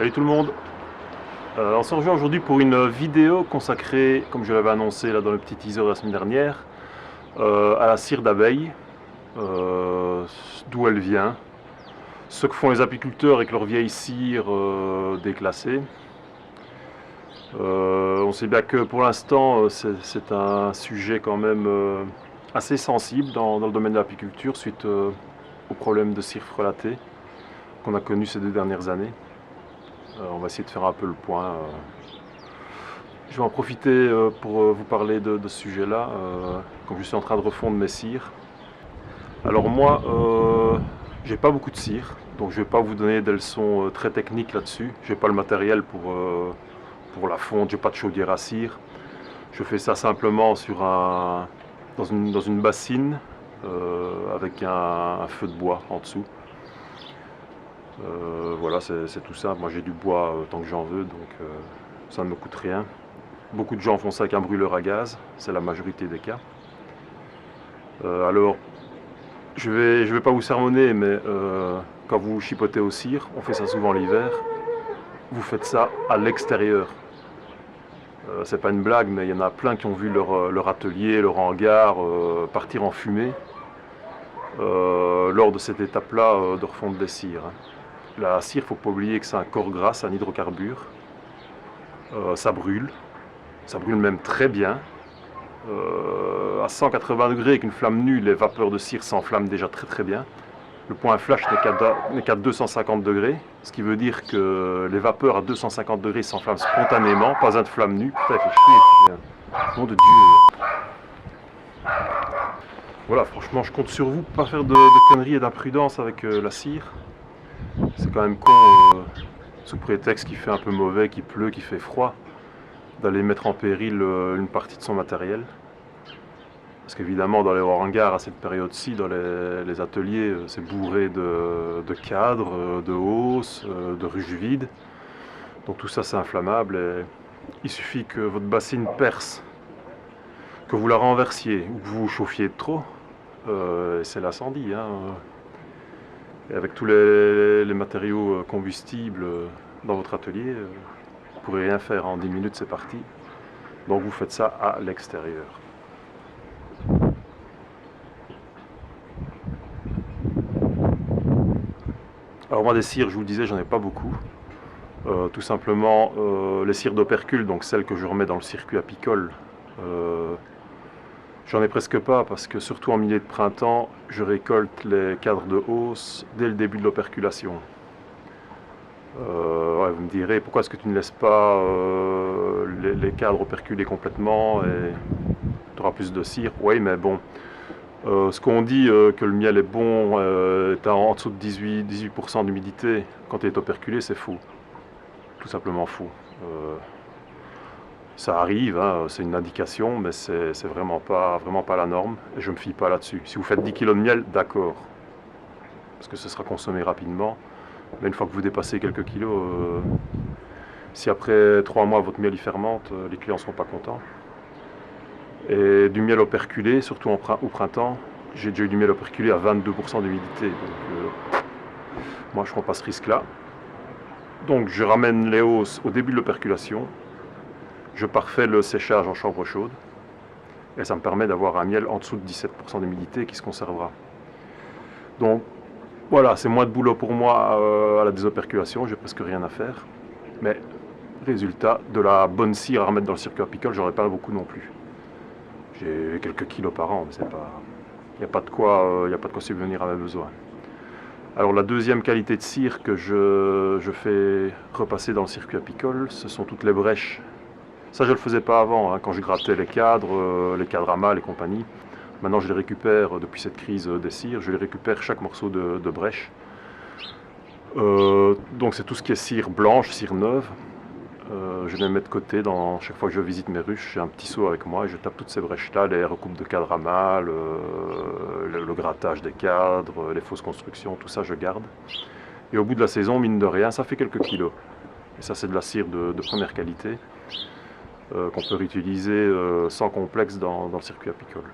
Salut tout le monde. On se rejoint aujourd'hui pour une vidéo consacrée, comme je l'avais annoncé là dans le petit teaser la semaine dernière, à la cire d'abeille, d'où elle vient, ce que font les apiculteurs avec leurs vieilles cires déclassées. On sait bien que pour l'instant c'est un sujet quand même assez sensible dans le domaine de l'apiculture suite aux problèmes de cire frelatée qu'on a connus ces 2 dernières années. On va essayer de faire un peu le point. Je vais en profiter pour vous parler de ce sujet-là, comme je suis en train de refondre mes cires. Alors moi, j'ai pas beaucoup de cire, donc je vais pas vous donner des leçons très techniques là-dessus. J'ai pas le matériel pour la fonte, j'ai pas de chaudière à cire. Je fais ça simplement dans une bassine avec un feu de bois en dessous. Voilà, c'est tout ça. Moi j'ai du bois tant que j'en veux, donc ça ne me coûte rien. Beaucoup de gens font ça avec un brûleur à gaz, c'est la majorité des cas. Alors, je vais pas vous sermonner, mais quand vous chipotez aux cires, on fait ça souvent l'hiver, vous faites ça à l'extérieur. C'est pas une blague, mais il y en a plein qui ont vu leur atelier, leur hangar partir en fumée lors de cette étape-là de refonte des cires. La cire, il ne faut pas oublier que c'est un corps gras, c'est un hydrocarbure. Ça brûle même très bien. À 180 degrés avec une flamme nue, les vapeurs de cire s'enflamment déjà très bien. Le point flash n'est qu'à 250 degrés, ce qui veut dire que les vapeurs à 250 degrés s'enflamment spontanément, pas un de flamme nue. Putain, fait chier. Nom de Dieu. Voilà, franchement, je compte sur vous pour pas faire de conneries et d'imprudence avec la cire. C'est quand même con, sous prétexte qu'il fait un peu mauvais, qu'il pleut, qu'il fait froid, d'aller mettre en péril une partie de son matériel. Parce qu'évidemment, dans les hangars, à cette période-ci, dans les ateliers, c'est bourré de cadres, de hausses, de ruches vides. Donc tout ça, c'est inflammable. Et il suffit que votre bassine perce, que vous la renversiez ou que vous chauffiez trop, c'est l'incendie. Et avec tous les matériaux combustibles dans votre atelier, vous ne pourrez rien faire. En 10 minutes, c'est parti. Donc vous faites ça à l'extérieur. Alors moi des cires, je vous le disais, j'en ai pas beaucoup. Tout simplement les cires d'opercule, donc celles que je remets dans le circuit apicole, j'en ai presque pas parce que surtout en milieu de printemps, je récolte les cadres de hausse dès le début de l'operculation. Ouais, vous me direz, pourquoi est-ce que tu ne laisses pas les cadres operculer complètement et tu auras plus de cire? Oui, mais bon, ce qu'on dit que le miel est bon, est en dessous de 18% d'humidité quand il est operculé, c'est faux. Tout simplement faux. Ça arrive, hein, c'est une indication, mais c'est vraiment pas la norme, et je ne me fie pas là-dessus. Si vous faites 10 kg de miel, d'accord, parce que ce sera consommé rapidement, mais une fois que vous dépassez quelques kilos, si après 3 mois votre miel y fermente, les clients ne seront pas contents. Et du miel operculé, surtout au printemps, j'ai déjà eu du miel operculé à 22% d'humidité, donc moi je ne prends pas ce risque-là. Donc je ramène les hausses au début de l'operculation, je parfais le séchage en chambre chaude, et ça me permet d'avoir un miel en dessous de 17% d'humidité qui se conservera. Donc voilà, c'est moins de boulot pour moi à la désoperculation, j'ai presque rien à faire. Mais résultat, de la bonne cire à remettre dans le circuit apicole, j'aurais pas beaucoup non plus. J'ai quelques kilos par an, mais c'est pas, il n'y a pas de quoi subvenir à mes besoins. Alors la deuxième qualité de cire que je fais repasser dans le circuit apicole, ce sont toutes les brèches. Ça je ne le faisais pas avant, hein, quand je grattais les cadres à mâles et compagnie. Maintenant je les récupère depuis cette crise des cires, je les récupère chaque morceau de brèche. Donc c'est tout ce qui est cire blanche, cire neuve. Je les mets de côté chaque fois que je visite mes ruches, j'ai un petit seau avec moi et je tape toutes ces brèches-là, les recoupes de cadres à mâles, le grattage des cadres, les fausses constructions, tout ça je garde. Et au bout de la saison, mine de rien, ça fait quelques kilos. Et ça c'est de la cire de première qualité qu'on peut réutiliser sans complexe dans le circuit apicole.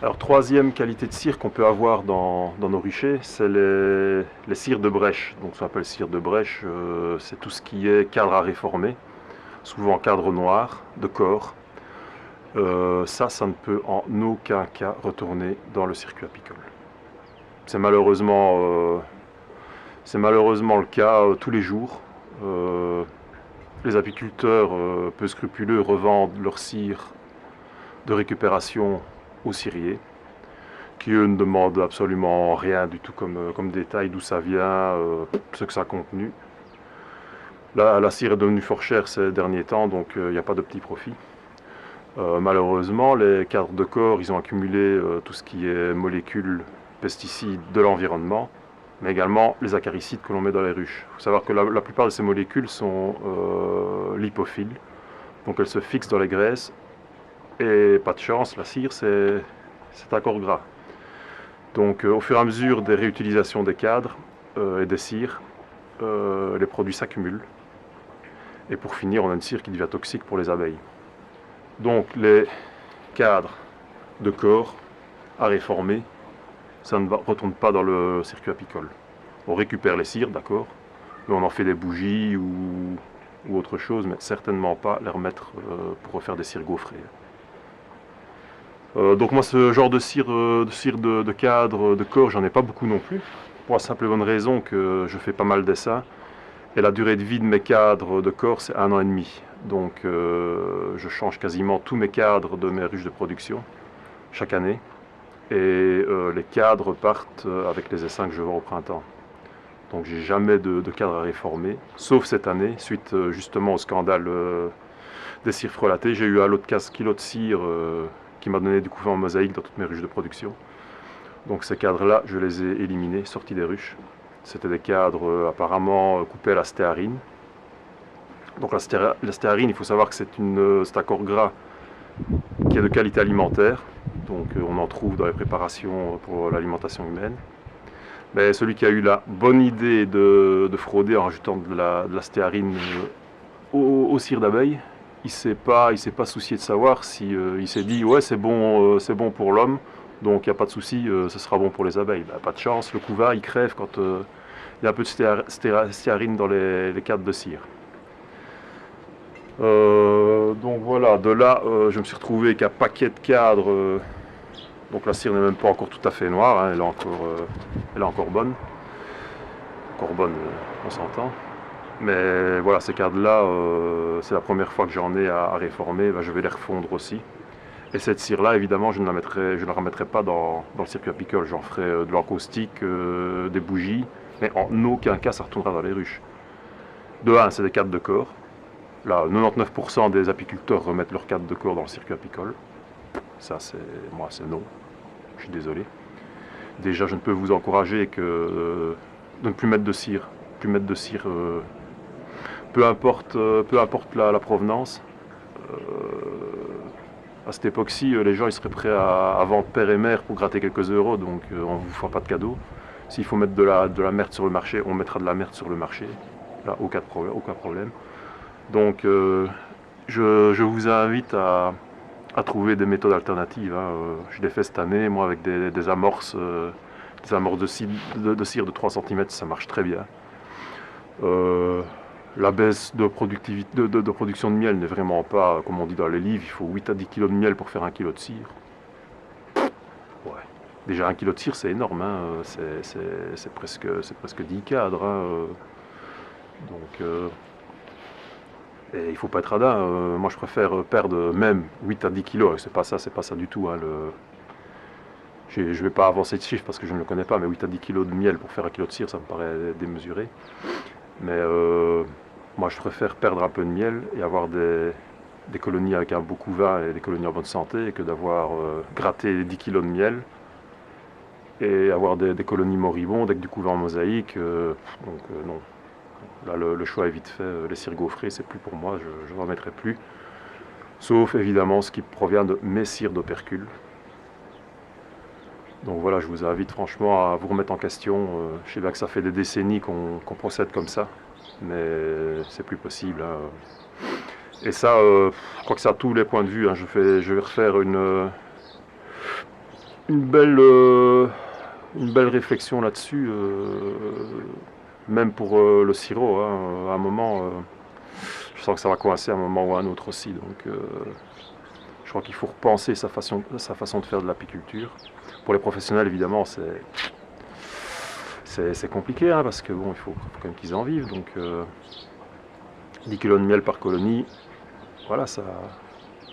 Alors, troisième qualité de cire qu'on peut avoir dans nos ruchers, c'est les cires de brèche. Donc, ça s'appelle cire de brèche, c'est tout ce qui est cadre à réformer, souvent cadre noir, de corps. Ça ne peut en aucun cas retourner dans le circuit apicole. C'est malheureusement le cas tous les jours. Les apiculteurs peu scrupuleux revendent leur cire de récupération aux ciriers, qui eux ne demandent absolument rien du tout comme détail, d'où ça vient, ce que ça a contenu. La cire est devenue fort chère ces derniers temps, donc il n'y a pas de petit profit. Malheureusement, les cadres de corps, ils ont accumulé tout ce qui est molécules, pesticides de l'environnement, mais également les acaricides que l'on met dans les ruches. Il faut savoir que la plupart de ces molécules sont lipophiles, donc elles se fixent dans les graisses, et pas de chance, la cire c'est un corps gras. Donc au fur et à mesure des réutilisations des cadres et des cires, les produits s'accumulent, et pour finir on a une cire qui devient toxique pour les abeilles. Donc les cadres de corps à réformer, ça ne retourne pas dans le circuit apicole. On récupère les cires, d'accord, mais on en fait des bougies ou autre chose, mais certainement pas les remettre pour refaire des cires gaufrées. Donc moi ce genre de cire de cadre, de corps, j'en ai pas beaucoup non plus, pour la simple et bonne raison que je fais pas mal d'essais, et la durée de vie de mes cadres de corps c'est 1 an et demi. Donc je change quasiment tous mes cadres de mes ruches de production chaque année, et les cadres partent avec les essaims que je vends au printemps. Donc j'ai jamais de cadre à réformer, sauf cette année, suite justement au scandale des cires frelatées. J'ai eu un lot de 15 kg de cire qui m'a donné du couvain en mosaïque dans toutes mes ruches de production. Donc ces cadres-là, je les ai éliminés, sortis des ruches. C'était des cadres apparemment coupés à la stéarine. Donc la stéarine, il faut savoir que c'est un corps gras qui est de qualité alimentaire. Donc on en trouve dans les préparations pour l'alimentation humaine. Mais celui qui a eu la bonne idée de frauder en rajoutant de la stéarine aux cires d'abeilles, il s'est pas soucié de savoir si il s'est dit ouais c'est bon pour l'homme, donc il n'y a pas de souci, ce sera bon pour les abeilles. Bah, pas de chance, le couvain il crève quand il y a un peu de stéarine dans les cadres de cire. Donc voilà, de là je me suis retrouvé avec un paquet de cadres. Donc la cire n'est même pas encore tout à fait noire, hein, elle est encore bonne. Encore bonne, on s'entend. Mais voilà, ces cadres-là, c'est la première fois que j'en ai à réformer, ben, je vais les refondre aussi. Et cette cire-là, évidemment, je ne la remettrai pas dans le circuit apicole. J'en ferai de l'encaustique, des bougies, mais en aucun cas ça retournera dans les ruches. De 1, c'est des cadres de corps. Là, 99% des apiculteurs remettent leurs cadres de corps dans le circuit apicole. Ça, moi, c'est non. Je suis désolé. Déjà, je ne peux vous encourager que de ne plus mettre de cire. Peu importe la provenance. À cette époque-ci, les gens ils seraient prêts à vendre père et mère pour gratter quelques euros, donc on ne vous fera pas de cadeau. S'il faut mettre de la merde sur le marché, on mettra de la merde sur le marché. Là, aucun problème. Donc, je vous invite à trouver des méthodes alternatives. Hein. Je l'ai fait cette année, moi, avec des amorces de cire de 3 cm, ça marche très bien. La baisse de production de miel n'est vraiment pas, comme on dit dans les livres, il faut 8 à 10 kg de miel pour faire 1 kg de cire. Ouais. Déjà 1 kg de cire c'est énorme, hein. C'est presque 10 cadres. Hein. Donc, et il ne faut pas être radin. Moi je préfère perdre même 8 à 10 kg, c'est pas ça du tout. Hein, je ne vais pas avancer de chiffre parce que je ne le connais pas, mais 8 à 10 kg de miel pour faire 1 kg de cire, ça me paraît démesuré. Mais moi je préfère perdre un peu de miel et avoir des colonies avec un beau couvain et des colonies en bonne santé que d'avoir gratté 10 kg de miel et avoir des colonies moribondes avec du couvain en mosaïque. Donc non. Là le choix est vite fait. Les cires gaufrées c'est plus pour moi, je n'en mettrai plus. Sauf évidemment ce qui provient de mes cires d'opercule. Donc voilà, je vous invite franchement à vous remettre en question. Je sais bien que ça fait des décennies qu'on procède comme ça, mais c'est plus possible. Hein. Et ça, je crois que c'est à tous les points de vue. Hein. Je vais refaire une belle, une belle réflexion là-dessus, même pour le sirop, hein. À un moment, je sens que ça va coincer à un moment ou à un autre aussi. Donc, je crois qu'il faut repenser sa façon de faire de l'apiculture. Pour les professionnels, évidemment, c'est compliqué, hein, parce que bon, il faut quand même qu'ils en vivent. Donc, 10 kilos de miel par colonie, voilà, ça,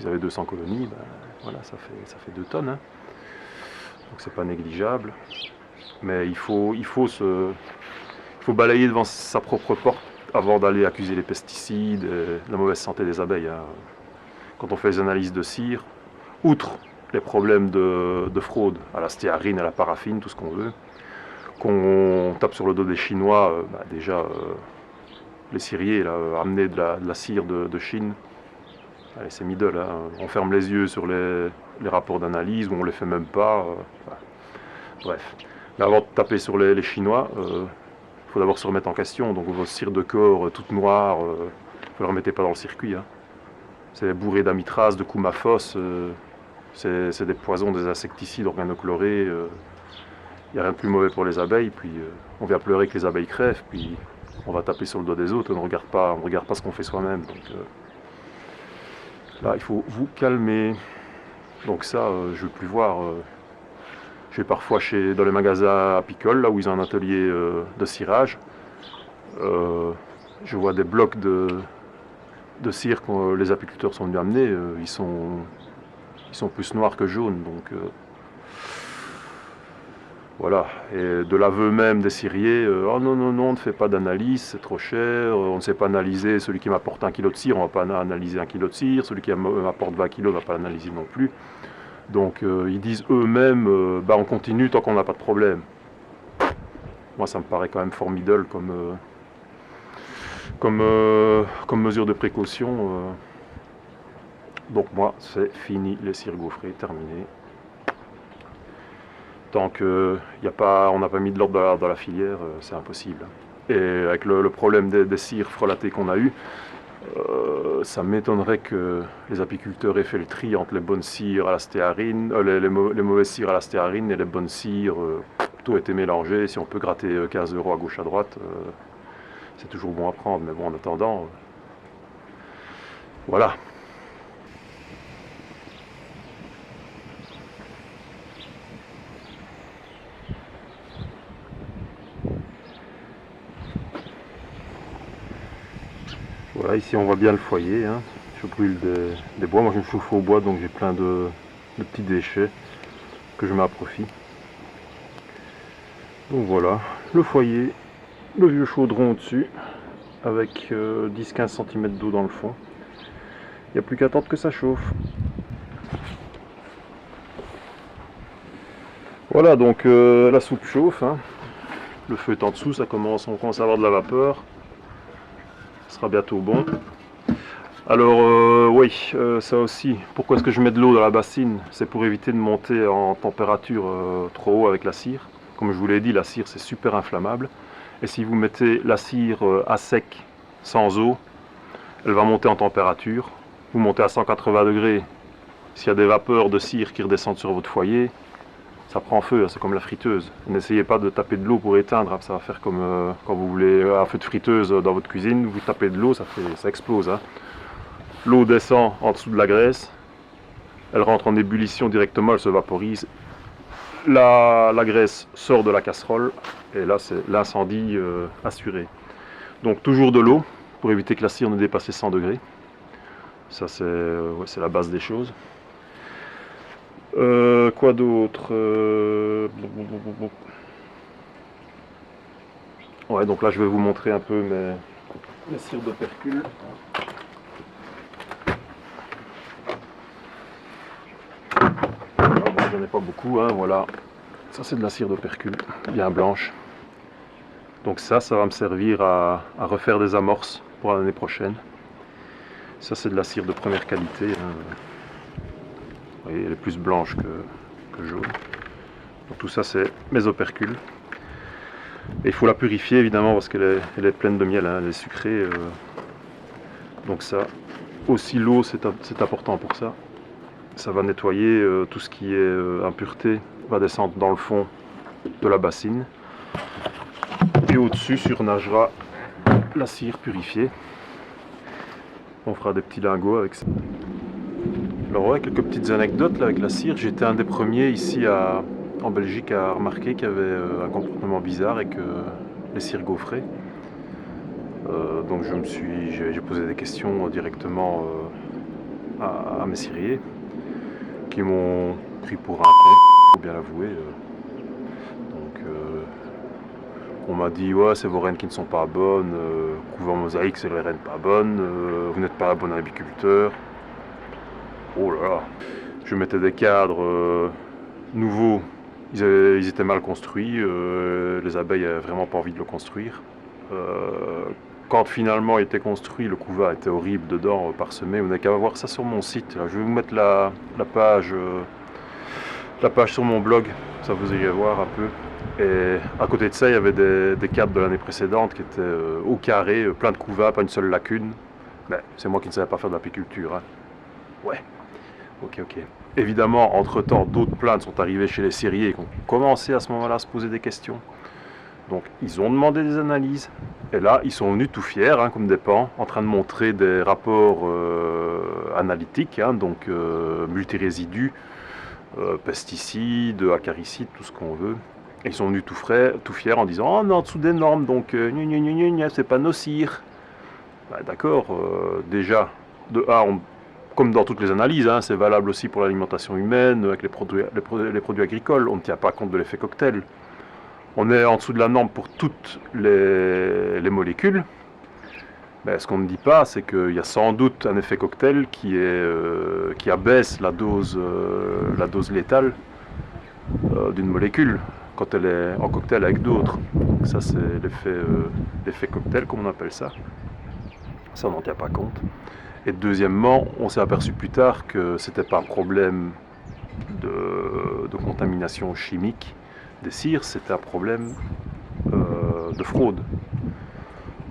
vous avez 200 colonies, ben, voilà, ça fait 2 tonnes. Hein. Donc, c'est pas négligeable. Mais il faut balayer devant sa propre porte avant d'aller accuser les pesticides et la mauvaise santé des abeilles. Hein. Quand on fait les analyses de cire, outre les problèmes de fraude à la stéarine, à la paraffine, tout ce qu'on veut, qu'on tape sur le dos des Chinois, déjà les ciriers, là, amener de la cire de Chine, allez, c'est middle, hein. On ferme les yeux sur les rapports d'analyse ou on les fait même pas. Bref. Mais avant de taper sur les Chinois, faut d'abord se remettre en question. Donc vos cires de corps toutes noires, vous ne les remettez pas dans le circuit. Hein. C'est bourré d'amitrases, de coumaphos, c'est des poisons, des insecticides organochlorés. Il n'y a rien de plus mauvais pour les abeilles. Puis on vient pleurer que les abeilles crèvent, puis on va taper sur le dos des autres. On ne regarde pas ce qu'on fait soi-même. Donc là, il faut vous calmer. Donc ça, je ne veux plus voir. Je vais parfois dans les magasins apicoles, là où ils ont un atelier de cirage. Je vois des blocs de cire que les apiculteurs sont venus amener. Ils sont plus noirs que jaunes. Donc voilà. Et de l'aveu même des ciriers, oh non, non, non, on ne fait pas d'analyse, c'est trop cher. On ne sait pas analyser celui qui m'apporte 1 kilo de cire, on ne va pas analyser 1 kilo de cire. Celui qui m'apporte 20 kilos, on ne va pas l'analyser non plus. Donc ils disent eux-mêmes, on continue tant qu'on n'a pas de problème. Moi ça me paraît quand même formidable comme mesure de précaution. Donc moi c'est fini, les cires gaufrées, terminé. Tant qu'on n'a pas mis de l'ordre dans la filière, c'est impossible. Et avec le problème des cires frelatées qu'on a eu, ça m'étonnerait que les apiculteurs aient fait le tri entre les bonnes cires à la stéarine, les mauvaises cires à la stéarine et les bonnes cires. Tout a été mélangé. Si on peut gratter 15 € à gauche à droite, c'est toujours bon à prendre. Mais bon, en attendant, voilà. Voilà, ici on voit bien le foyer. Hein. Je brûle des bois. Moi je me chauffe au bois, donc j'ai plein de petits déchets que je mets à profit. Donc voilà, le foyer, le vieux chaudron au-dessus, avec 10-15 cm d'eau dans le fond. Il n'y a plus qu'à attendre que ça chauffe. Voilà, donc la soupe chauffe. Hein. Le feu est en dessous, on commence à avoir de la vapeur. Ce sera bientôt bon. Alors oui, ça aussi, pourquoi est-ce que je mets de l'eau dans la bassine? C'est pour éviter de monter en température trop haut avec la cire. Comme je vous l'ai dit, la cire c'est super inflammable. Et si vous mettez la cire à sec, sans eau, elle va monter en température. Vous montez à 180 degrés. S'il y a des vapeurs de cire qui redescendent sur votre foyer, ça prend feu, c'est comme la friteuse. N'essayez pas de taper de l'eau pour éteindre, hein. Ça va faire comme quand vous voulez un feu de friteuse dans votre cuisine, vous tapez de l'eau, ça explose. Hein. L'eau descend en dessous de la graisse, elle rentre en ébullition directement, elle se vaporise. La graisse sort de la casserole et là c'est l'incendie assuré. Donc toujours de l'eau pour éviter que la cire ne dépasse les 100 degrés. Ça c'est la base des choses. Quoi d'autre Ouais, donc là je vais vous montrer un peu mes cires d'opercule. J'en ai pas beaucoup, hein, voilà. Ça c'est de la cire d'opercule, bien blanche. Donc ça va me servir à refaire des amorces pour l'année prochaine. Ça c'est de la cire de première qualité. Hein. Vous voyez, elle est plus blanche que jaune. Donc tout ça c'est mes opercules. Et il faut la purifier évidemment parce qu'elle est pleine de miel, hein, elle est sucrée. Donc ça, aussi l'eau c'est important pour ça. Ça va nettoyer tout ce qui est impureté va descendre dans le fond de la bassine. Et au-dessus surnagera la cire purifiée. On fera des petits lingots avec ça. Alors ouais, quelques petites anecdotes là, avec la cire. J'étais un des premiers ici en Belgique à remarquer qu'il y avait un comportement bizarre avec les cires gaufrées. Donc j'ai posé des questions directement à mes ciriers qui m'ont pris pour un con, faut bien l'avouer. Donc on m'a dit ouais, c'est vos rennes qui ne sont pas bonnes, couvent mosaïque c'est les rennes pas bonnes, vous n'êtes pas un bon apiculteur. Oh là là. Je mettais des cadres nouveaux, ils étaient mal construits, les abeilles n'avaient vraiment pas envie de le construire. Quand finalement il était construit, le couvat était horrible dedans, parsemé. Vous n'avez qu'à voir ça sur mon site. Là. Je vais vous mettre la page sur mon blog, ça vous irez voir un peu. Et à côté de ça, il y avait des cadres de l'année précédente qui étaient au carré, plein de couvats, pas une seule lacune. Mais c'est moi qui ne savais pas faire de l'apiculture. Hein. Ouais, ok. Évidemment, entre-temps, d'autres plaintes sont arrivées chez les ciriers qui ont commencé à ce moment-là à se poser des questions. Donc ils ont demandé des analyses, et là ils sont venus tout fiers, hein, comme des pans, en train de montrer des rapports analytiques, hein, donc multirésidus, pesticides, acaricides, tout ce qu'on veut. Et ils sont venus tout fiers en disant « Oh, on est en dessous des normes, donc c'est pas nos cires. » Bah, d'accord, déjà, de A, comme dans toutes les analyses, hein, c'est valable aussi pour l'alimentation humaine, avec les produits agricoles, on ne tient pas compte de l'effet cocktail. On est en dessous de la norme pour toutes les molécules. Mais ce qu'on ne dit pas, c'est qu'il y a sans doute un effet cocktail qui abaisse la dose létale d'une molécule quand elle est en cocktail avec d'autres. Donc ça, c'est l'effet cocktail, comme on appelle ça. Ça, on n'en tient pas compte. Et deuxièmement, on s'est aperçu plus tard que ce n'était pas un problème de contamination chimique des cires, c'était un problème de fraude.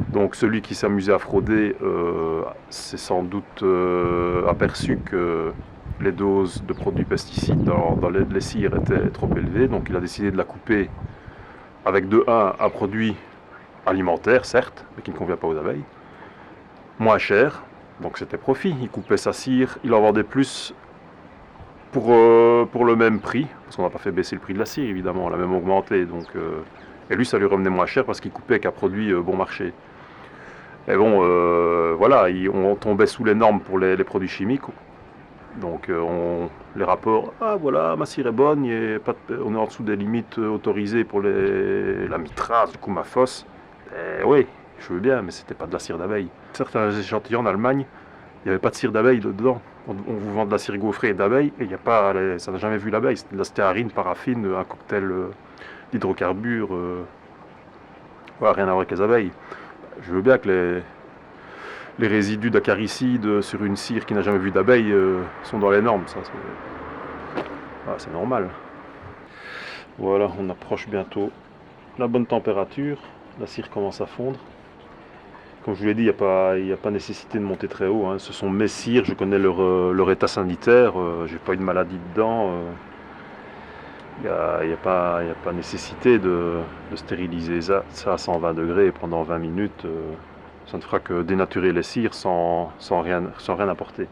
Donc celui qui s'amusait à frauder s'est sans doute aperçu que les doses de produits pesticides dans les cires étaient trop élevées, donc il a décidé de la couper avec de 1 un produit alimentaire, certes, mais qui ne convient pas aux abeilles, moins cher, donc c'était profit. Il coupait sa cire, il en vendait plus pour le même prix, parce qu'on n'a pas fait baisser le prix de la cire évidemment, on l'a même augmenté, donc, et lui ça lui revenait moins cher parce qu'il coupait avec un produit bon marché. Et bon, voilà, on tombait sous les normes pour les produits chimiques, donc les rapports, ah voilà, ma cire est bonne, on est en dessous des limites autorisées pour la mitrasse, du coumaphos. Oui, je veux bien, mais c'était pas de la cire d'abeille. Certains échantillons en Allemagne, il n'y avait pas de cire d'abeille dedans. On vous vend de la cire gaufrée d'abeille et il n'y a pas, ça n'a jamais vu l'abeille. C'était de la stéarine, paraffine, un cocktail d'hydrocarbures. Voilà, rien à voir avec les abeilles. Je veux bien que les résidus d'acaricides sur une cire qui n'a jamais vu d'abeille sont dans les normes. Ça, c'est normal. Voilà, on approche bientôt la bonne température. La cire commence à fondre. Comme je vous l'ai dit, il n'y a pas nécessité de monter très haut. Hein. Ce sont mes cires, je connais leur état sanitaire, j'ai pas eu de maladie dedans. Il n'y a pas nécessité de stériliser ça à 120 degrés pendant 20 minutes. Ça ne fera que dénaturer les cires sans rien apporter.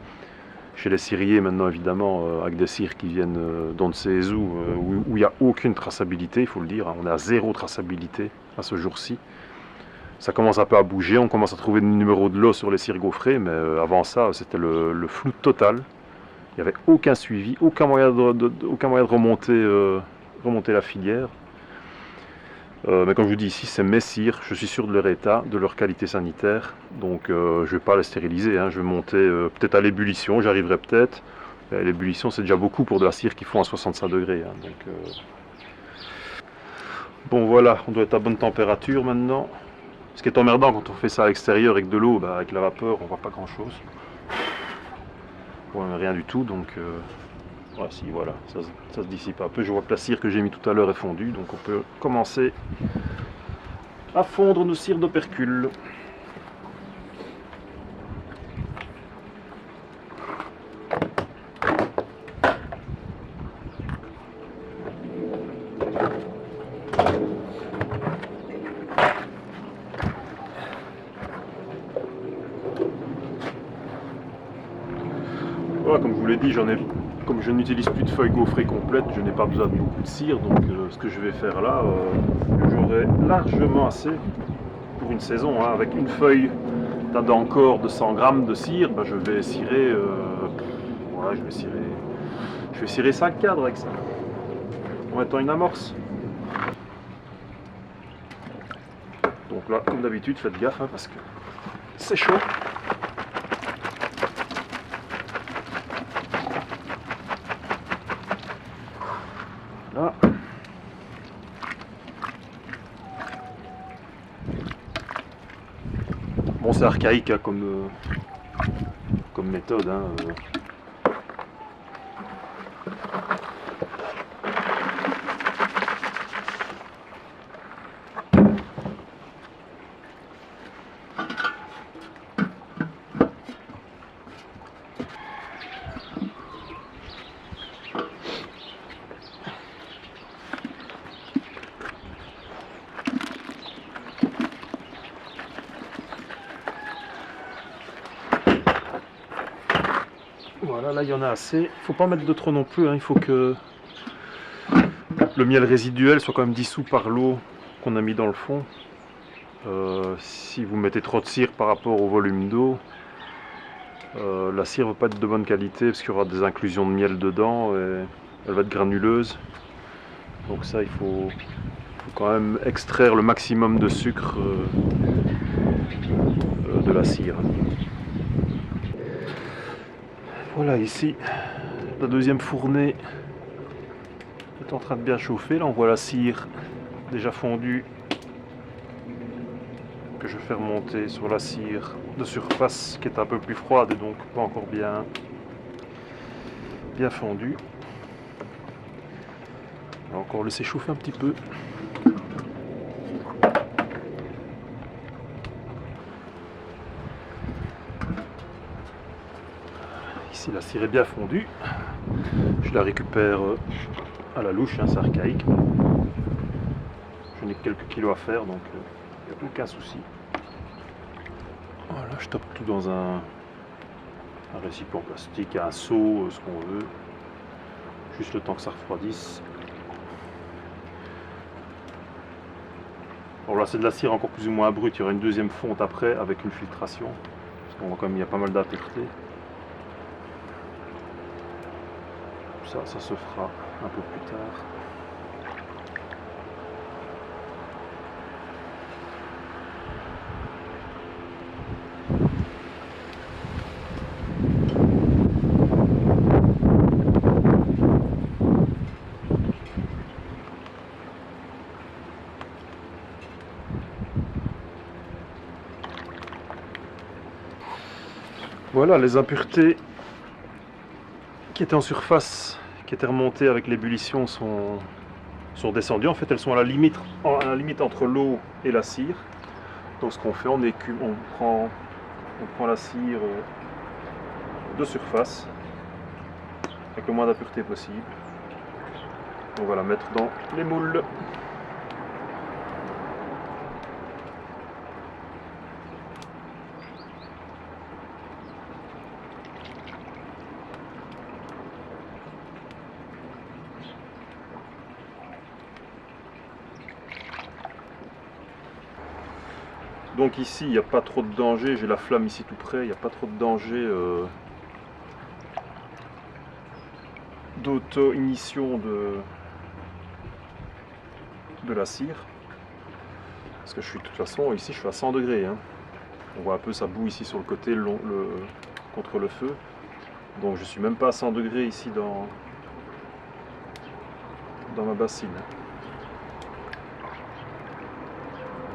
Chez les ciriers maintenant évidemment, avec des cires qui viennent d'on ne sait où il n'y a aucune traçabilité, il faut le dire. Hein. On est à 0 traçabilité à ce jour-ci. Ça commence un peu à bouger, on commence à trouver des numéros de lot sur les cires gaufrées, mais avant ça, c'était le flou total. Il n'y avait aucun suivi, aucun moyen de remonter la filière. Mais comme je vous dis ici, c'est mes cires, je suis sûr de leur état, de leur qualité sanitaire, donc je ne vais pas les stériliser, hein. Je vais monter peut-être à l'ébullition, j'arriverai peut-être. L'ébullition, c'est déjà beaucoup pour de la cire qui fond à 65 degrés. Hein, donc, Bon voilà, on doit être à bonne température maintenant. Ce qui est emmerdant quand on fait ça à l'extérieur avec de l'eau, bah, avec la vapeur, on voit pas grand chose. Ouais, rien du tout, donc voilà, ça se dissipe un peu. Je vois que la cire que j'ai mis tout à l'heure est fondue, donc on peut commencer à fondre nos cires d'opercule. Voilà, comme je vous l'ai dit, comme je n'utilise plus de feuilles gaufrées complètes, je n'ai pas besoin de beaucoup de cire, donc ce que je vais faire là, j'aurai largement assez pour une saison, hein. Avec une feuille d'Adancore de 100 grammes de cire, ben, je vais cirer, ouais, je vais cirer 5 cadres avec ça, en mettant une amorce. Donc là, comme d'habitude, faites gaffe, hein, parce que c'est chaud. Là. Bon, c'est archaïque, hein, comme méthode, hein. Voilà, là il y en a assez. Il ne faut pas mettre de trop non plus, hein. Il faut que le miel résiduel soit quand même dissous par l'eau qu'on a mis dans le fond. Si vous mettez trop de cire par rapport au volume d'eau, la cire ne va pas être de bonne qualité parce qu'il y aura des inclusions de miel dedans et elle va être granuleuse. Donc ça, il faut quand même extraire le maximum de sucre de la cire. Voilà, ici, la deuxième fournée est en train de bien chauffer. Là, on voit la cire déjà fondue que je vais faire monter sur la cire de surface qui est un peu plus froide et donc pas encore bien fondue. On va encore laisser chauffer un petit peu. Ici, la cire est bien fondue. Je la récupère à la louche, hein, c'est archaïque. Je n'ai que quelques kilos à faire, donc il n'y a aucun souci. Voilà, je tape tout dans un récipient plastique, un seau, ce qu'on veut. Juste le temps que ça refroidisse. Alors là, c'est de la cire encore plus ou moins brute. Il y aura une deuxième fonte après avec une filtration. Parce qu'on voit quand même il y a pas mal d'impuretés. Ça se fera un peu plus tard. Voilà, les impuretés qui étaient en surface, qui étaient remontées avec l'ébullition sont descendues. En fait, elles sont à la limite entre l'eau et la cire. Donc ce qu'on fait, on prend la cire de surface avec le moins d'impureté possible. On va la mettre dans les moules. Donc ici, il n'y a pas trop de danger, j'ai la flamme ici tout près, il n'y a pas trop de danger d'auto-ignition de la cire. Parce que je suis de toute façon, ici je suis à 100 degrés. Hein. On voit un peu ça bout ici sur le côté contre le feu. Donc je suis même pas à 100 degrés ici dans ma bassine.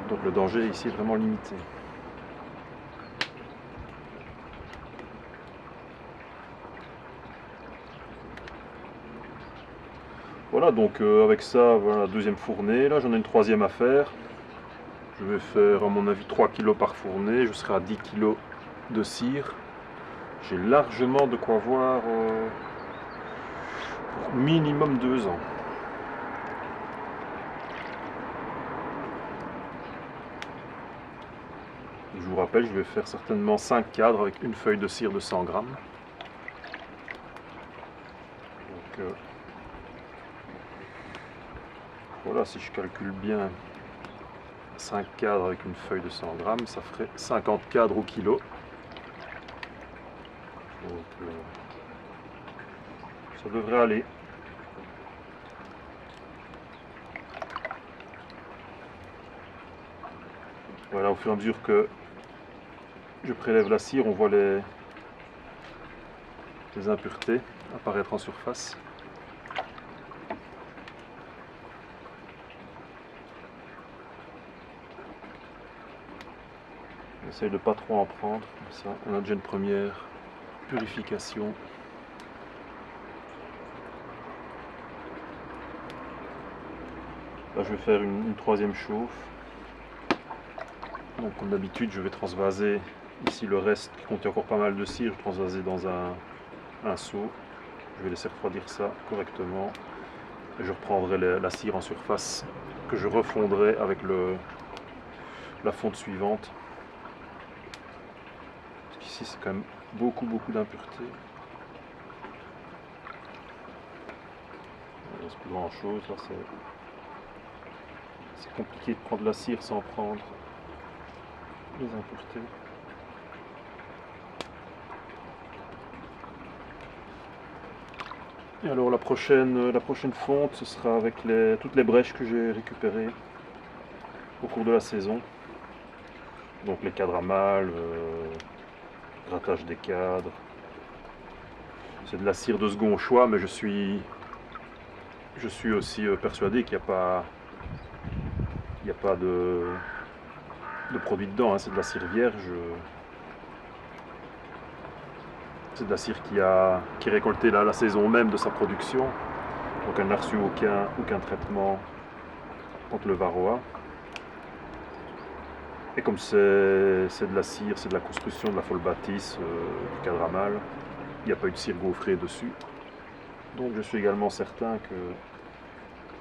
Donc le danger ici est vraiment limité. Voilà, donc avec ça, voilà la deuxième fournée. Là j'en ai une troisième à faire. Je vais faire à mon avis 3 kg par fournée. Je serai à 10 kg de cire. J'ai largement de quoi voir pour minimum 2 ans. Je vous rappelle, je vais faire certainement 5 cadres avec une feuille de cire de 100 grammes. voilà, si je calcule bien 5 cadres avec une feuille de 100 grammes, ça ferait 50 cadres au kilo. Donc ça devrait aller. Voilà, au fur et à mesure que je prélève la cire, on voit les impuretés apparaître en surface. J'essaye de ne pas trop en prendre, comme ça on a déjà une première purification. Là je vais faire une troisième chauffe. Donc comme d'habitude je vais transvaser ici le reste qui contient encore pas mal de cire, je vais transvaser dans un seau. Je vais laisser refroidir ça correctement. Et je reprendrai la cire en surface que je refondrai avec la fonte suivante. Parce qu'ici c'est quand même beaucoup d'impuretés. Il ne reste plus grand chose. Là c'est compliqué de prendre la cire sans prendre les impuretés. Et alors la prochaine fonte, ce sera avec toutes les brèches que j'ai récupérées au cours de la saison. Donc les cadres à malle, grattage des cadres. C'est de la cire de second choix, mais je suis aussi persuadé qu'il n'y a pas de produit dedans, hein. C'est de la cire vierge. C'est de la cire qui est récoltée la saison même de sa production. Donc elle n'a reçu aucun traitement contre le varroa. Et comme c'est de la cire, c'est de la construction de la folle bâtisse, du cadre à malle, il n'y a pas eu de cire gaufrée dessus. Donc je suis également certain qu'il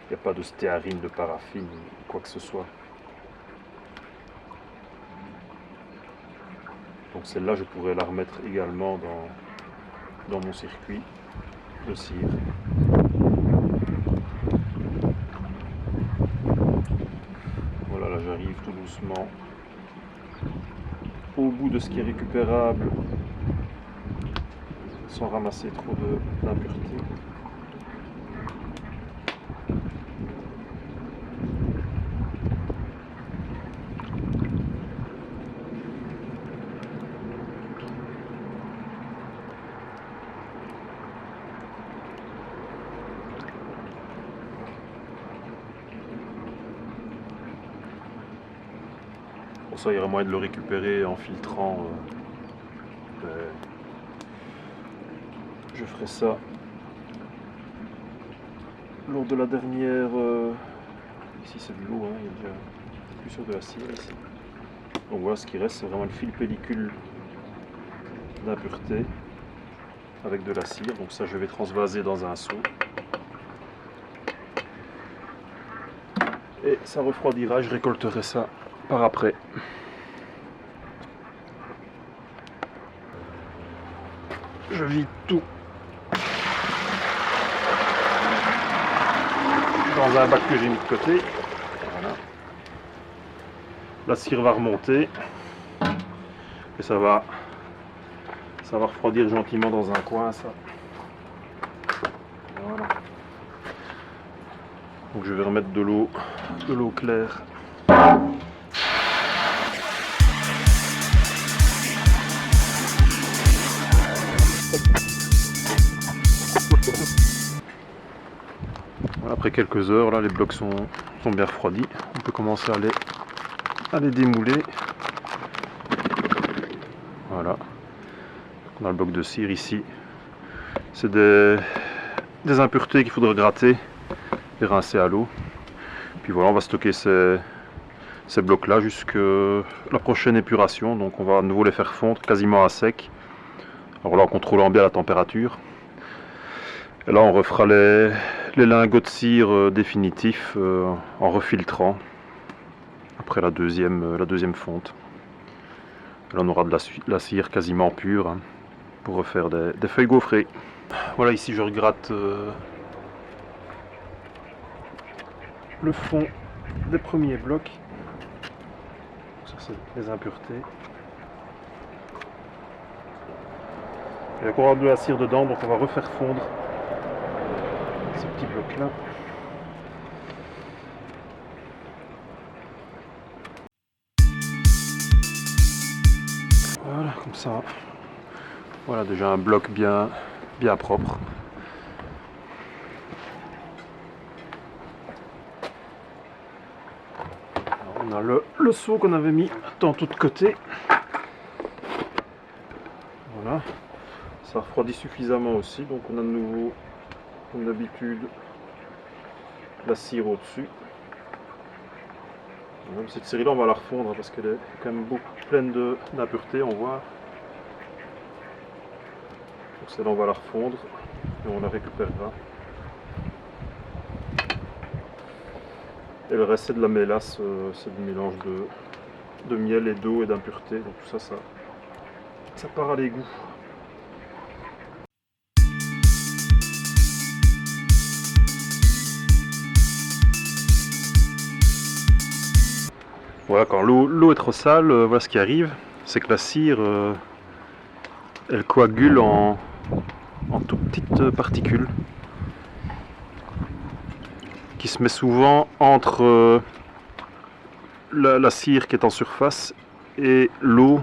n'y a pas de stéarine, de paraffine, ou quoi que ce soit. Donc celle-là, je pourrais la remettre également dans mon circuit de cire. Voilà, là j'arrive tout doucement au bout de ce qui est récupérable sans ramasser trop d'impuretés. Pour ça, il y aurait moyen de le récupérer en filtrant. Je ferai ça lors de la dernière. Ici, c'est de l'eau, hein, il y a déjà plus sur de la cire ici. Donc voilà, ce qui reste, c'est vraiment une fine pellicule d'impureté avec de la cire. Donc ça, je vais transvaser dans un seau. Et ça refroidira, je récolterai ça par après. Je vide tout dans un bac que j'ai mis de côté. Voilà. La cire va remonter et ça va refroidir gentiment dans un coin, ça. Voilà. Donc je vais remettre de l'eau claire. Après quelques heures, là les blocs sont bien refroidis. On peut commencer à les démouler. Voilà. On a le bloc de cire ici. C'est des impuretés qu'il faudra gratter et rincer à l'eau. Puis voilà, on va stocker ces blocs là jusqu'à la prochaine épuration. Donc on va à nouveau les faire fondre quasiment à sec. Alors là, en contrôlant bien la température. Et là, on refera les lingots de cire définitifs en refiltrant après la deuxième fonte. Et là, on aura de la cire quasiment pure, hein, pour refaire des feuilles gaufrées. Voilà, ici je regratte le fond des premiers blocs. Ça c'est les impuretés. Il y a encore de la cire dedans, donc on va refaire fondre ces petits blocs là. Voilà, comme ça. Voilà déjà un bloc bien propre. Alors, on a le seau qu'on avait mis dans tout de côté. Voilà. Ça refroidit suffisamment aussi, donc on a de nouveau, comme d'habitude, la cire au-dessus. Cette série là on va la refondre parce qu'elle est quand même beaucoup pleine d'impuretés, on voit. Donc celle-là on va la refondre et on la récupérera. Et le reste c'est de la mélasse, c'est du mélange de miel et d'eau et d'impuretés. Donc tout ça, ça part à l'égout. Voilà, quand l'eau est trop sale, voilà ce qui arrive, c'est que la cire, elle coagule en tout petites particules qui se met souvent entre la cire qui est en surface et l'eau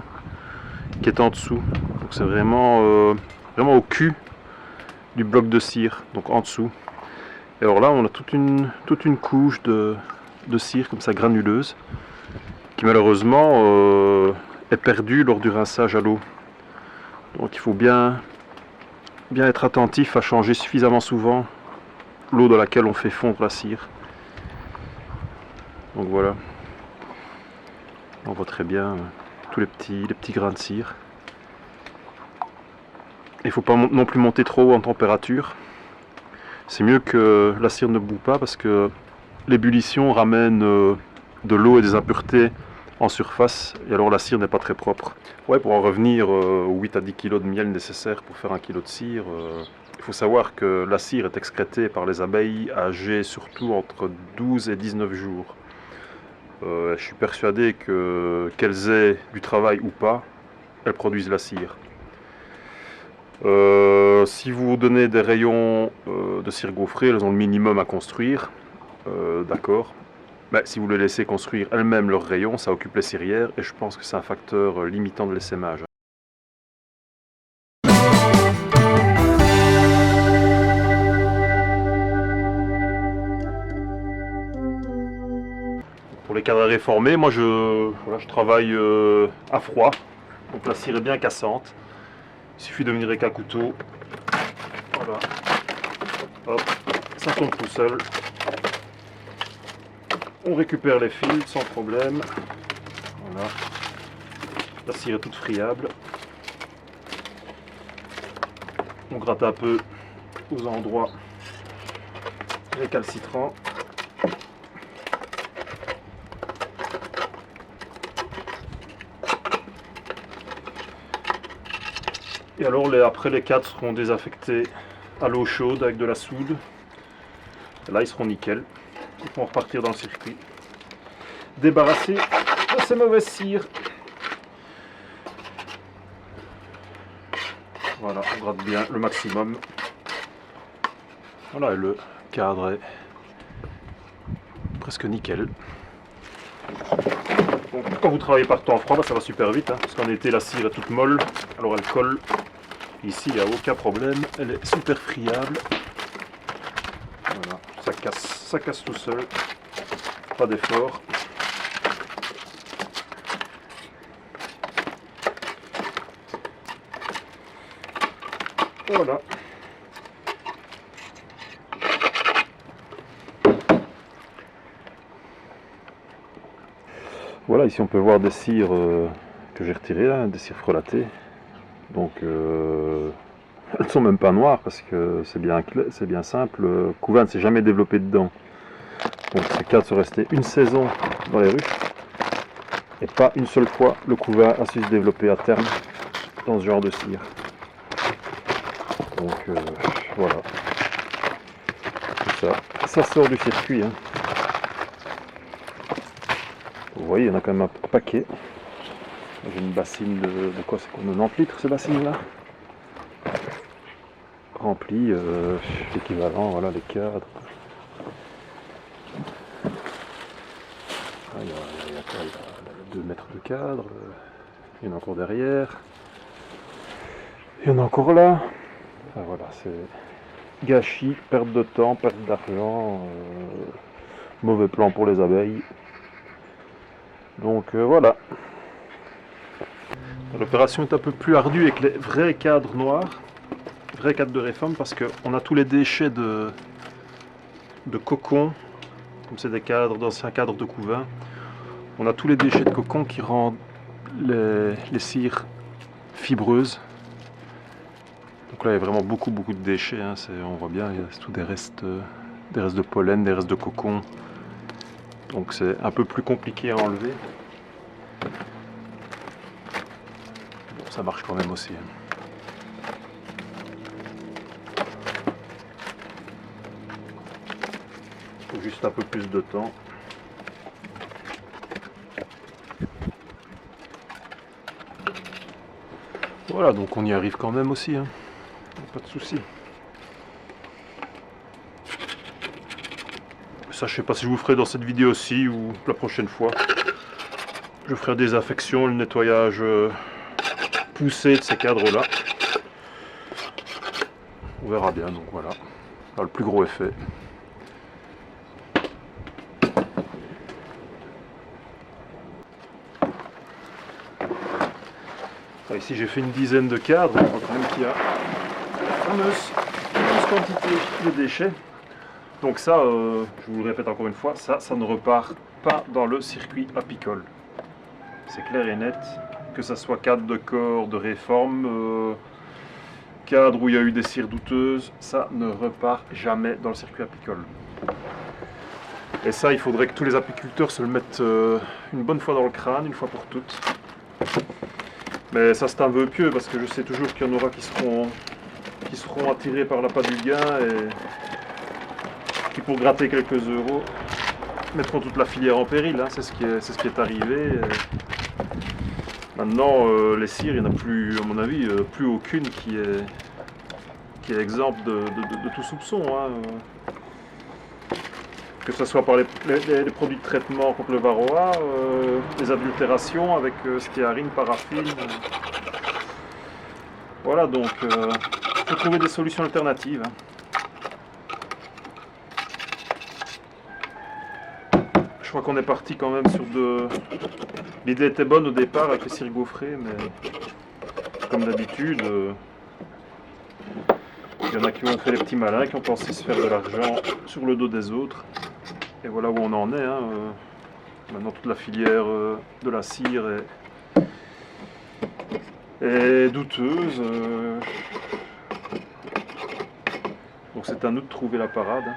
qui est en dessous. Donc c'est vraiment au cul du bloc de cire, donc en dessous. Et alors là, on a toute une couche de cire comme ça granuleuse qui malheureusement est perdue lors du rinçage à l'eau. Donc il faut bien être attentif à changer suffisamment souvent l'eau dans laquelle on fait fondre la cire. Donc voilà, on voit très bien tous les petits grains de cire. Il ne faut pas non plus monter trop haut en température. C'est mieux que la cire ne boue pas parce que l'ébullition ramène de l'eau et des impuretés en surface et alors la cire n'est pas très propre. Ouais, pour en revenir aux 8 à 10 kg de miel nécessaires pour faire 1 kg de cire, il faut savoir que la cire est excrétée par les abeilles âgées surtout entre 12 et 19 jours. Je suis persuadé qu'elles aient du travail ou pas, elles produisent la cire. Si vous donnez des rayons de cire gaufrée, elles ont le minimum à construire, d'accord. Mais si vous les laissez construire elles-mêmes leurs rayons, ça occupe les cirières et je pense que c'est un facteur limitant de l'essaimage. Pour les cadres réformés, moi je travaille à froid, donc la cire est bien cassante. Il suffit de venir avec un couteau, voilà, hop, ça tombe tout seul. On récupère les fils sans problème, voilà, la cire est toute friable. On gratte un peu aux endroits récalcitrants. Et alors après les cadres seront désaffectés à l'eau chaude avec de la soude. Et là ils seront nickel. Ils pourront repartir dans le circuit. Débarrasser de ces mauvaises cires. Voilà, on gratte bien le maximum. Voilà, et le cadre est presque nickel. Donc, quand vous travaillez par temps froid, ça va super vite, hein, parce qu'en été la cire est toute molle, alors elle colle. Ici, il n'y a aucun problème, elle est super friable. Voilà, ça casse tout seul, pas d'effort. Voilà. Voilà, ici on peut voir des cires que j'ai retirées, là, des cires frelatées. Donc elles ne sont même pas noires parce que c'est bien simple. Le couvain ne s'est jamais développé dedans. Donc ces cadres sont restés une saison dans les ruches. Et pas une seule fois le couvain a su se développer à terme dans ce genre de cire. Donc voilà, tout ça sort du circuit, hein. Vous voyez, il y en a quand même un paquet. J'ai une bassine de quoi, c'est quoi, 90 litres ces bassines-là, remplie, l'équivalent, voilà, les cadres. Il y a 2 mètres de cadre, il y en a encore derrière, il y en a encore là. Enfin, voilà, c'est gâchis, perte de temps, perte d'argent, mauvais plan pour les abeilles. Donc voilà. L'opération est un peu plus ardue avec les vrais cadres noirs, vrais cadres de réforme, parce qu'on a tous les déchets de cocon, comme c'est des cadres, d'anciens cadres de couvain. On a tous les déchets de cocon qui rendent les cires fibreuses. Donc là, il y a vraiment beaucoup de déchets, hein. On voit bien, il y a tout des restes de pollen, des restes de cocon. Donc c'est un peu plus compliqué à enlever. Bon, ça marche quand même aussi, hein. Faut juste un peu plus de temps. Voilà, donc on y arrive quand même aussi, hein. Pas de souci. Ça, je sais pas si je vous ferai dans cette vidéo aussi ou la prochaine fois. Je ferai la désinfection, le nettoyage poussé de ces cadres-là. On verra bien, donc voilà. Là, le plus gros effet. Alors ici, j'ai fait une dizaine de cadres. On voit quand même qu'il y a une fameuse quantité de déchets. Donc ça, je vous le répète encore une fois, ça ne repart pas dans le circuit apicole. C'est clair et net, que ça soit cadre de corps, de réforme, cadre où il y a eu des cires douteuses, ça ne repart jamais dans le circuit apicole. Et ça, il faudrait que tous les apiculteurs se le mettent une bonne fois dans le crâne, une fois pour toutes. Mais ça, c'est un vœu pieux, parce que je sais toujours qu'il y en aura qui seront attirés par l'appât du gain et qui, pour gratter quelques euros, mettront toute la filière en péril, hein. C'est ce qui est arrivé. Maintenant, les cires, il n'y en a plus, à mon avis, plus aucune qui est exempte de tout soupçon, hein. Que ce soit par les produits de traitement contre le varroa, les adultérations avec stéarine, paraffine. Voilà, donc il faut trouver des solutions alternatives, hein. Je crois qu'on est parti quand même sur de... L'idée était bonne au départ avec les cires gaufrées, mais comme d'habitude, il y en a qui ont fait les petits malins, qui ont pensé se faire de l'argent sur le dos des autres. Et voilà où on en est, hein. Maintenant toute la filière de la cire est douteuse. Donc c'est à nous de trouver la parade, hein.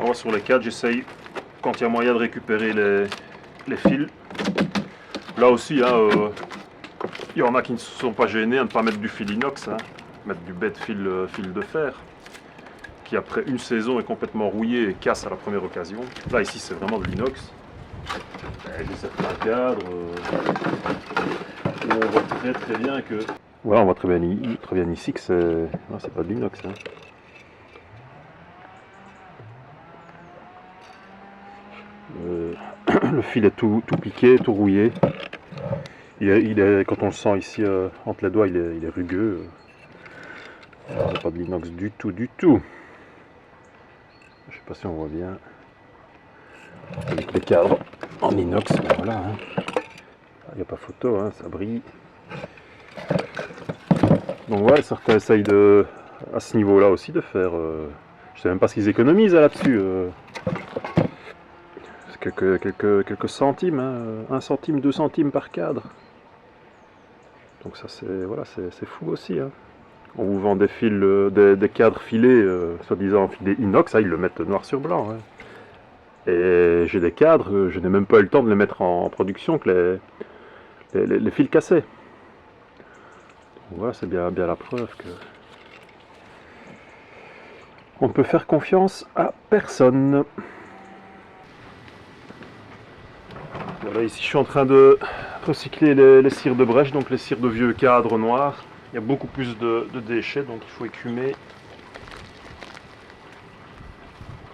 Moi, sur les cadres, j'essaye, quand il y a moyen, de récupérer les fils. Là aussi, hein, il y en a qui ne se sont pas gênés à ne pas mettre du fil inox, hein, mettre du bête fil de fer, qui après une saison est complètement rouillé et casse à la première occasion. Là, ici, c'est vraiment de l'inox. J'ai certains cadres où on voit très bien que... Voilà, on voit très bien ici que c'est pas de l'inox, hein. Le fil est tout piqué, tout rouillé. Quand on le sent ici entre les doigts, il est rugueux. C'est pas de l'inox du tout. Je sais pas si on voit bien. Avec les cadres en inox, ben voilà, hein. Il n'y a pas photo, hein, ça brille. Donc ouais, certains essayent à ce niveau-là aussi de faire... je sais même pas ce qu'ils économisent là-dessus. Quelques centimes, hein, 1 centime, 2 centimes par cadre. Donc ça c'est fou aussi, hein. On vous vend des fils, des cadres filés, soi-disant filés inox, ils le mettent noir sur blanc. Ouais. Et j'ai des cadres, je n'ai même pas eu le temps de les mettre en production que les fils cassés. Donc voilà, c'est bien la preuve que on ne peut faire confiance à personne. Voilà, ici je suis en train de recycler les cires de brèche, donc les cires de vieux cadres noirs. Il y a beaucoup plus de déchets, donc il faut écumer.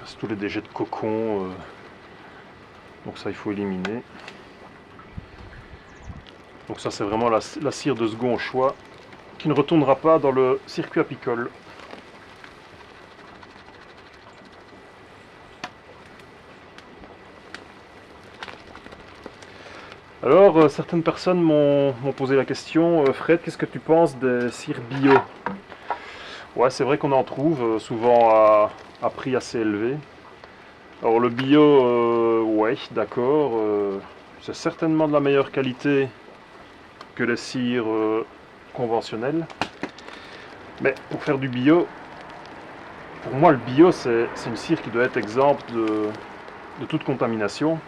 C'est tous les déchets de cocon, donc ça il faut éliminer. Donc ça c'est vraiment la cire de second choix qui ne retournera pas dans le circuit apicole. Alors certaines personnes m'ont posé la question, Fred, qu'est-ce que tu penses des cires bio? Ouais, c'est vrai qu'on en trouve souvent à prix assez élevé. Alors le bio, ouais, d'accord, c'est certainement de la meilleure qualité que les cires conventionnelles. Mais pour faire du bio, pour moi le bio c'est une cire qui doit être exempte de toute contamination.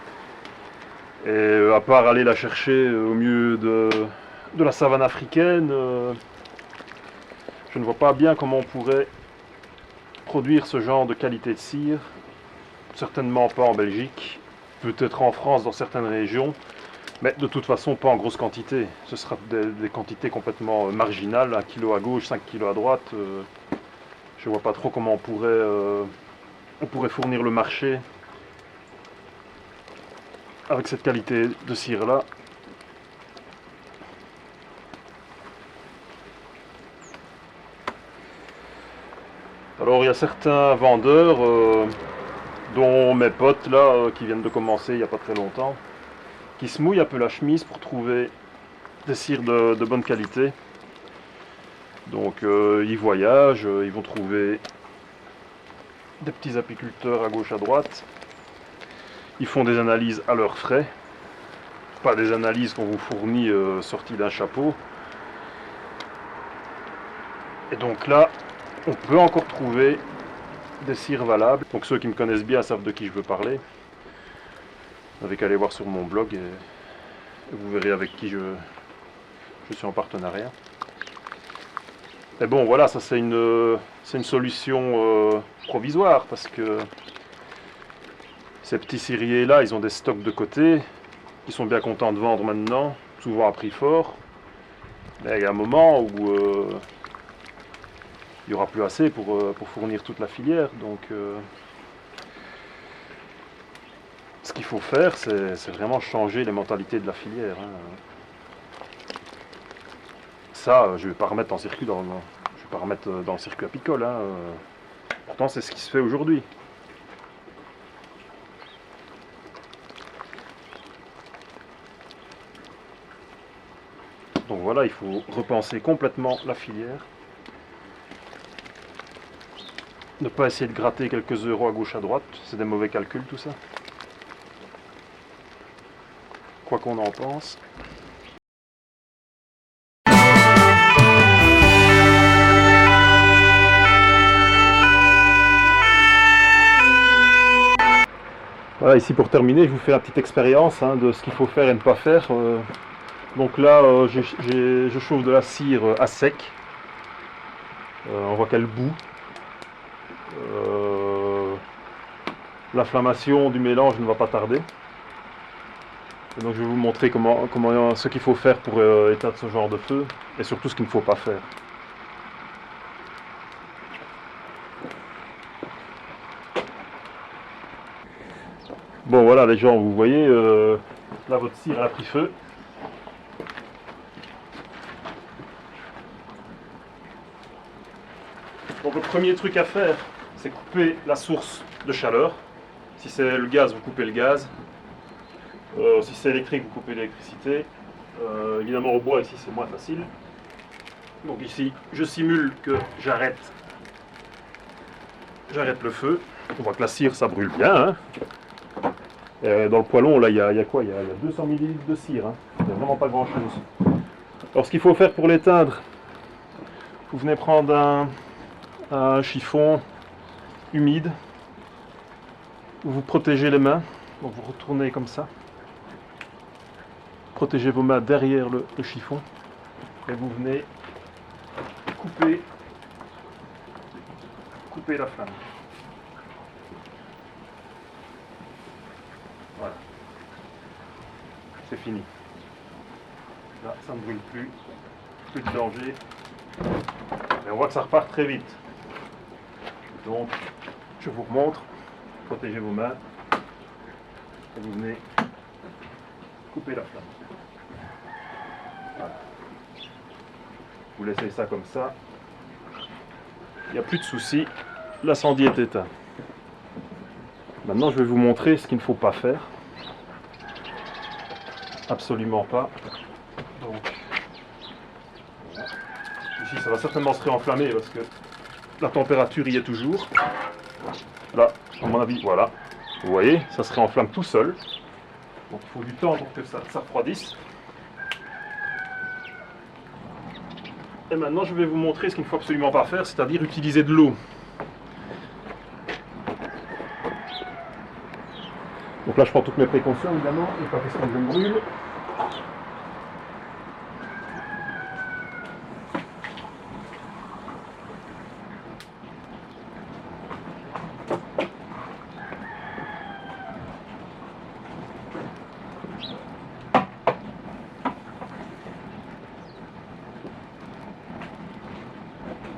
Et à part aller la chercher au milieu de la savane africaine, je ne vois pas bien comment on pourrait produire ce genre de qualité de cire. Certainement pas en Belgique, peut-être en France dans certaines régions, mais de toute façon pas en grosse quantité. Ce sera des quantités complètement marginales, 1 kg à gauche, 5 kg à droite. Je vois pas trop comment on pourrait fournir le marché avec cette qualité de cire là. Alors il y a certains vendeurs, dont mes potes là, qui viennent de commencer il n'y a pas très longtemps, qui se mouillent un peu la chemise pour trouver des cires de bonne qualité. Donc ils voyagent, ils vont trouver des petits apiculteurs à gauche à droite. Ils font des analyses à leurs frais, pas des analyses qu'on vous fournit sorties d'un chapeau. Et donc là, on peut encore trouver des cires valables. Donc ceux qui me connaissent bien savent de qui je veux parler. Vous n'avez qu'à aller voir sur mon blog et vous verrez avec qui je suis en partenariat. Mais bon, voilà, ça c'est une solution provisoire parce que ces petits ciriers là, ils ont des stocks de côté, ils sont bien contents de vendre maintenant, souvent à prix fort. Mais il y a un moment où il n'y aura plus assez pour fournir toute la filière. Donc ce qu'il faut faire, c'est vraiment changer les mentalités de la filière. Hein. Ça, je ne vais pas remettre je vais pas remettre dans le circuit apicole. Hein. Pourtant, c'est ce qui se fait aujourd'hui. Donc voilà, il faut repenser complètement la filière. Ne pas essayer de gratter quelques euros à gauche à droite, c'est des mauvais calculs tout ça. Quoi qu'on en pense. Voilà, ici pour terminer, je vous fais la petite expérience de ce qu'il faut faire et ne pas faire. Donc là, je chauffe de la cire à sec. On voit qu'elle bout. L'inflammation du mélange ne va pas tarder. Et donc je vais vous montrer ce qu'il faut faire pour éteindre ce genre de feu et surtout ce qu'il ne faut pas faire. Bon voilà les gens, vous voyez, là votre cire elle a pris feu. Donc le premier truc à faire, c'est couper la source de chaleur. Si c'est le gaz, vous coupez le gaz. Si c'est électrique, vous coupez l'électricité. Évidemment au bois ici c'est moins facile. Donc ici, je simule que j'arrête le feu. On voit que la cire ça brûle bien. Hein. Dans le poêlon là il y a quoi? Il y a 200 ml de cire. Hein. Il n'y a vraiment pas grand chose. Alors ce qu'il faut faire pour l'éteindre, Vous venez prendre un chiffon humide où vous protégez les mains. Donc vous retournez comme ça. Protégez vos mains derrière le chiffon et vous venez couper la flamme. Voilà. C'est fini. Là, ça ne brûle plus. Plus de danger. Et on voit que ça repart très vite. Donc, je vous remontre. Protégez vos mains. Et vous venez couper la flamme. Voilà. Vous laissez ça comme ça. Il n'y a plus de souci. L'incendie est éteint. Maintenant, je vais vous montrer ce qu'il ne faut pas faire. Absolument pas. Donc, voilà. Ici, ça va certainement se réenflammer parce que la température y est toujours. Là, à mon avis, voilà. Vous voyez, ça se réenflamme tout seul. Donc, il faut du temps pour que ça refroidisse. Et maintenant, je vais vous montrer ce qu'il ne faut absolument pas faire, c'est-à-dire utiliser de l'eau. Donc là, je prends toutes mes précautions, évidemment, et pas question que je me brûle.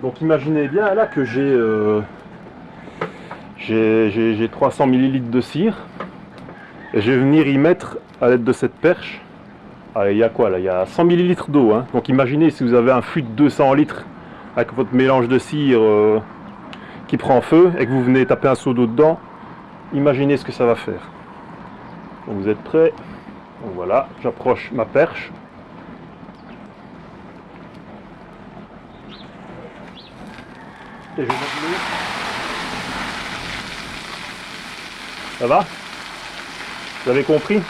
Donc imaginez bien là que j'ai 300 ml de cire et je vais venir y mettre à l'aide de cette perche. Allez, il y a quoi là? Il y a 100 ml d'eau. Hein. Donc imaginez si vous avez un fût de 200 litres avec votre mélange de cire qui prend feu et que vous venez taper un seau d'eau dedans. Imaginez ce que ça va faire. Donc vous êtes prêts? Donc voilà, j'approche ma perche. Et je vais continuer. Ça va? Vous avez compris?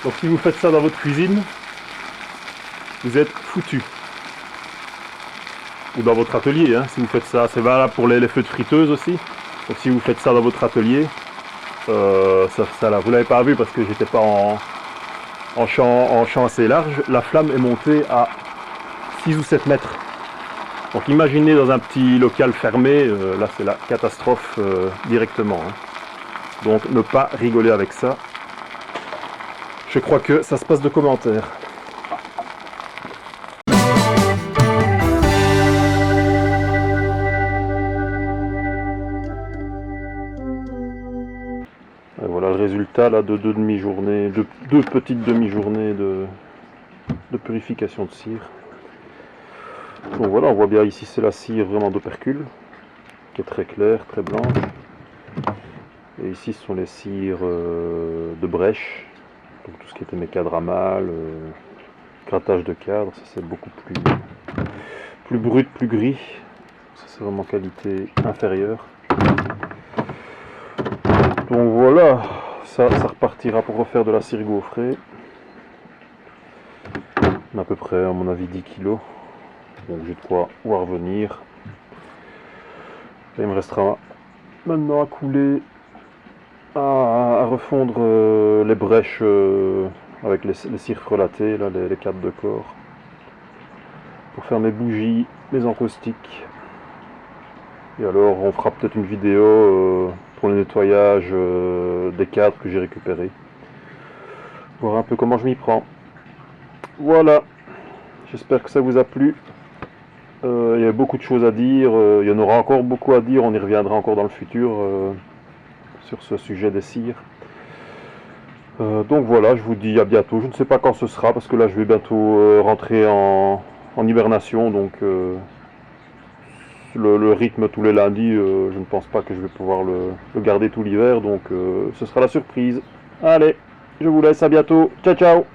Donc si vous faites ça dans votre cuisine, vous êtes foutu. Ou dans votre atelier, hein, si vous faites ça, c'est valable pour les feux de friteuse aussi. Donc si vous faites ça dans votre atelier, ça là, vous l'avez pas vu parce que j'étais pas en champ assez large, la flamme est montée à 6 ou 7 mètres. Donc imaginez dans un petit local fermé, là c'est la catastrophe directement. Hein. Donc ne pas rigoler avec ça. Je crois que ça se passe de commentaires. Et voilà le résultat là de deux demi-journées, deux petites demi-journées de purification de cire. Donc voilà, on voit bien ici c'est la cire vraiment d'opercule, qui est très claire, très blanche. Et ici ce sont les cires de brèche, donc tout ce qui était mes cadres à mâle, grattage de cadre, ça c'est beaucoup plus brut, plus gris. Ça c'est vraiment qualité inférieure. Donc voilà, ça repartira pour refaire de la cire gaufrée. À peu près à mon avis 10 kg. Donc j'ai de quoi voir venir. Et il me restera maintenant à couler, à refondre les brèches avec les cires frelatées, là, les cadres de corps. Pour faire mes bougies, mes encaustiques. Et alors on fera peut-être une vidéo pour le nettoyage des cadres que j'ai récupérés. Voir un peu comment je m'y prends. Voilà, j'espère que ça vous a plu. Il y a beaucoup de choses à dire, il y en aura encore beaucoup à dire, on y reviendra encore dans le futur sur ce sujet des cires. Donc voilà, je vous dis à bientôt. Je ne sais pas quand ce sera parce que là je vais bientôt rentrer en hibernation, donc le rythme tous les lundis, je ne pense pas que je vais pouvoir le garder tout l'hiver, donc ce sera la surprise. Allez, je vous laisse, à bientôt, ciao ciao.